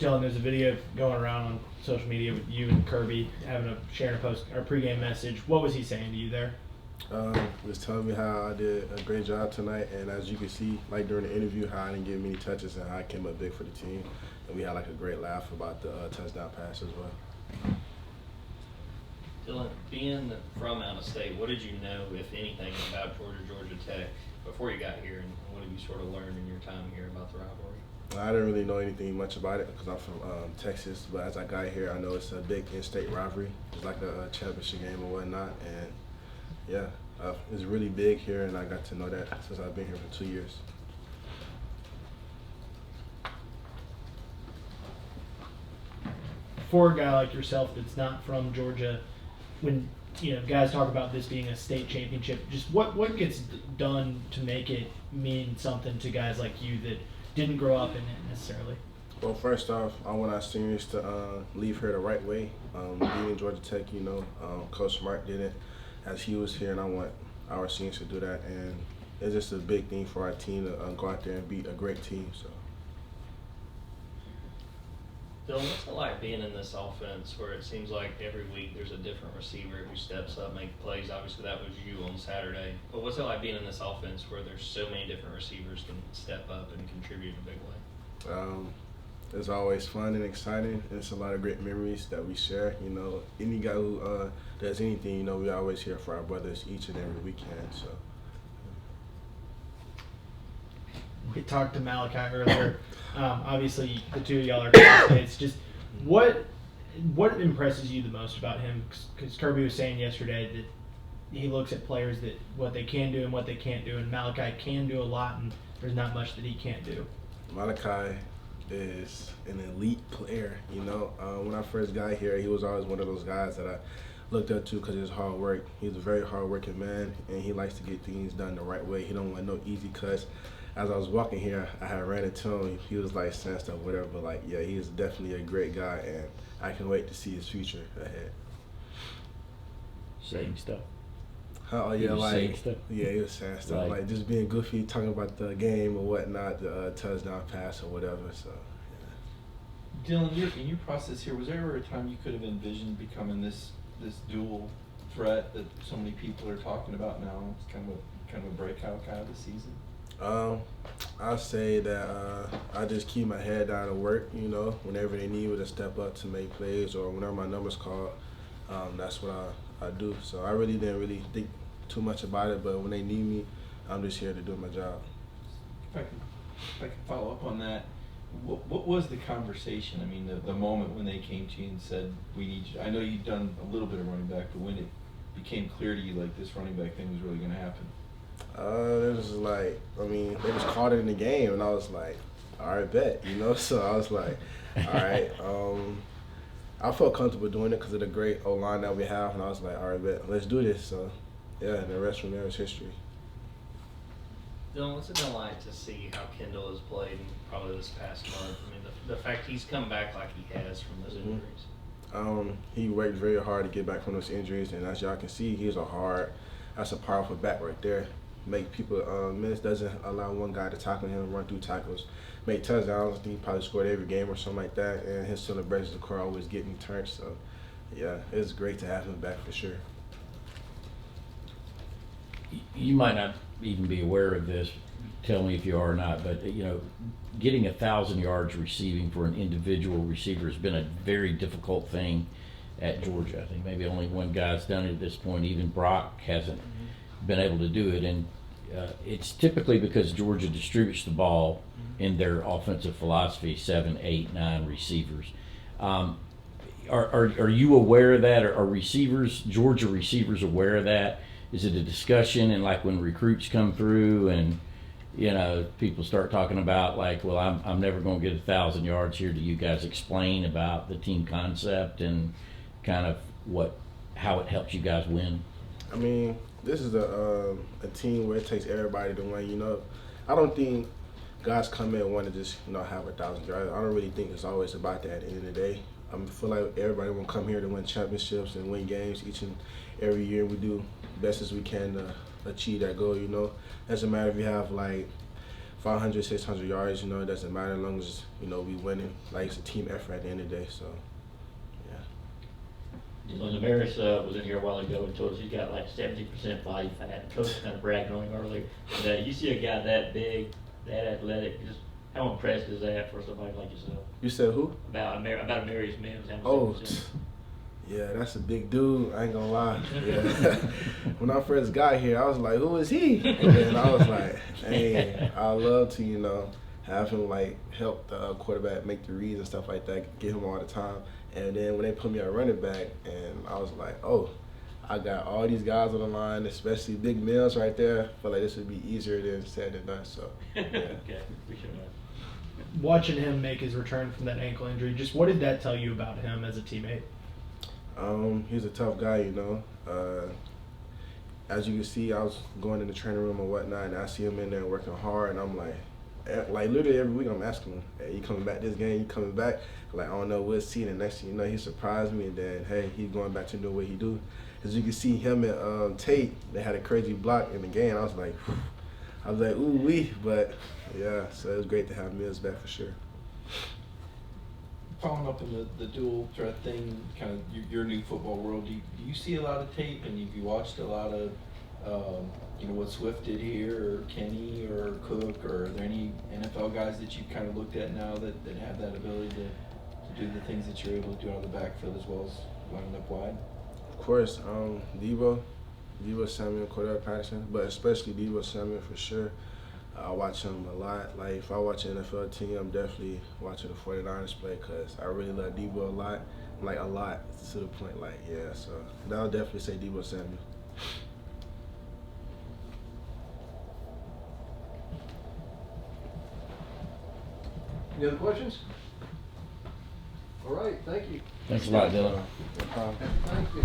Dillon, there's a video going around on social media with you and Kirby sharing a pregame message. What was he saying to you there? He was telling me how I did a great job tonight, and as you can see, like during the interview, how I didn't get many touches and how I came up big for the team, and we had like a great laugh about the touchdown pass as well. Dillon, being from out of state, what did you know, if anything, about Georgia Tech before you got here, and what have you sort of learned in your time here about the rivalry? I didn't really know anything much about it because I'm from Texas, but as I got here, I know it's a big in-state rivalry, just like a championship game or whatnot, and yeah, it's really big here, and I got to know that since I've been here for 2 years. For a guy like yourself that's not from Georgia, when guys talk about this being a state championship, just what gets done to make it mean something to guys like you that didn't grow up in it necessarily? Well, first off, I want our seniors to leave here the right way. Being in Georgia Tech, Coach Smart did it as he was here, and I want our seniors to do that. And it's just a big thing for our team to go out there and beat a great team. So. Dillon, what's it like being in this offense where it seems like every week there's a different receiver who steps up, makes plays? Obviously, that was you on Saturday. But what's it like being in this offense where there's so many different receivers can step up and contribute in a big way? It's always fun and exciting, and it's a lot of great memories that we share. Any guy who does anything, we always here for our brothers each and every weekend. So. We talked to Malaki earlier. Obviously, the two of y'all are classmates. Just what impresses you the most about him? Because Kirby was saying yesterday that he looks at players that what they can do and what they can't do, and Malaki can do a lot, and there's not much that he can't do. Malaki is an elite player. When I first got here, he was always one of those guys that I looked up to because of his hard work. He's a very hard-working man, and he likes to get things done the right way. He don't want no easy cuts. As I was walking here, I had ran into him. He was like saying stuff, whatever. But yeah, he is definitely a great guy, and I can wait to see his future ahead. Saying stuff. Oh yeah, yeah, he was saying stuff like just being goofy, talking about the game or whatnot, the touchdown pass or whatever. So. Yeah. Dillon, in your process here, was there ever a time you could have envisioned becoming this dual threat that so many people are talking about now? It's kind of a breakout guy of the season. I'll say that I just keep my head down and work. Whenever they need me to step up to make plays or whenever my number's called, that's what I do. So I really didn't think too much about it, but when they need me, I'm just here to do my job. If I can follow up on that, what was the conversation? I mean, the moment when they came to you and said, "We need you." I know you'd done a little bit of running back, but when it became clear to you like this running back thing was really going to happen. It was like, they just called it in the game, and I was like, all right, bet, So I was like, all right. I felt comfortable doing it because of the great O-line that we have, and I was like, all right, bet, let's do this. So, yeah, and the rest from there is history. Dillon, what's it been like to see how Kendall has played in probably this past month? I mean, the fact he's come back like he has from those injuries. He worked very hard to get back from those injuries, and as y'all can see, that's a powerful back right there. Make people miss, doesn't allow one guy to tackle him, run through tackles, make touchdowns. I think he probably scored every game or something like that, and his celebrations, the crowd always getting turned. So, yeah, it's great to have him back for sure. You might not even be aware of this. Tell me if you are or not, but getting 1,000 yards receiving for an individual receiver has been a very difficult thing at Georgia. I think maybe only one guy's done it at this point. Even Brock hasn't been able to do it, and it's typically because Georgia distributes the ball in their offensive philosophy, 7, 8, 9 receivers. Are you aware of that? Are Georgia receivers aware of that? Is it a discussion, and like when recruits come through and people start talking about like, well, I'm never going to get 1,000 yards here. Do you guys explain about the team concept and kind of how it helps you guys win? This is a team where it takes everybody to win. I don't think guys come in and want to just have 1,000 yards. I don't really think it's always about that at the end of the day. I feel like everybody will come here to win championships and win games each and every year. We do best as we can to achieve that goal. Doesn't matter if you have like 500, 600 yards, you know, it doesn't matter as long as, you know, we winning. Like, it's a team effort at the end of the day, so, yeah. When Amarius was in here a while ago and told us he's got like 70% body fat. Coach was kind of bragging on him earlier. And, you see a guy that big, that athletic, just how impressed is that for somebody like yourself? You said who? About Amarius Mims. Oh, yeah, that's a big dude. I ain't gonna lie. Yeah. When I first got here, I was like, "Who is he?" And then I was like, "Hey, I love to, you know, have him like help the quarterback make the reads and stuff like that, get him all the time." And then when they put me at running back, and I was like, "Oh, I got all these guys on the line, especially Big Mills right there. I feel like this would be easier than said than done." So, yeah. Okay, appreciate that. Watching him make his return from that ankle injury, just what did that tell you about him as a teammate? He's a tough guy, you know. As you can see, I was going in the training room and whatnot, and I see him in there working hard, and I'm like literally every week I'm asking him, "Hey, you coming back this game? You coming back?" Like, I don't know, we'll see. And next thing you know, he surprised me, and then, hey, he's going back to do what he do. As you can see, him and Tate, they had a crazy block in the game. I was like, ooh wee, but yeah, so it was great to have Mills back for sure. Following up on the dual threat thing, kind of your new football world, do you see a lot of tape, and have you watched a lot of, you know, what Swift did here, or Kenny, or Cook, or are there any NFL guys that you've kind of looked at now that have that ability to do the things that you're able to do out of the backfield as well as lining up wide? Of course, Debo Samuel, Cordell Patterson, but especially Debo Samuel for sure. I watch him a lot. Like, if I watch an NFL team, I'm definitely watching the 49ers play because I really love Debo a lot. Like, a lot to the point, like, yeah. So, I'll definitely say Debo Samuel. Any other questions? All right, thank you. Thanks a lot, Dillon. No problem. Thank you.